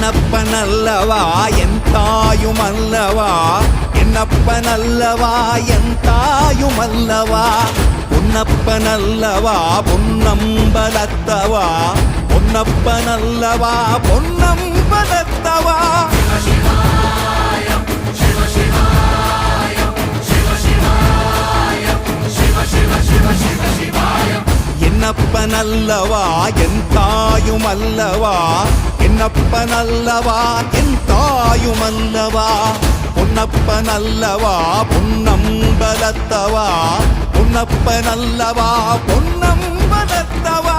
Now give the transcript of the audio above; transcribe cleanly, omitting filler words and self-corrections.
என்னப்பனல்லவா என் தாயுமல்லவா, என்னப்பனல்லவா என் தாயுமல்லவா, பொன்னப்பனல்லவா பொன்னம்பலத்தவா, பொன்னப்பனல்லவா பொன்னம்பலத்தவா. என்னப்பனல்லவா என் தாயுமல்லவா, என்னப்பனல்லவா என் தாயுமல்லவா, பொன்னப்பனல்லவா பொன்னம்பலத்தவா, பொன்னப்பனல்லவா பொன்னம்பலத்தவா.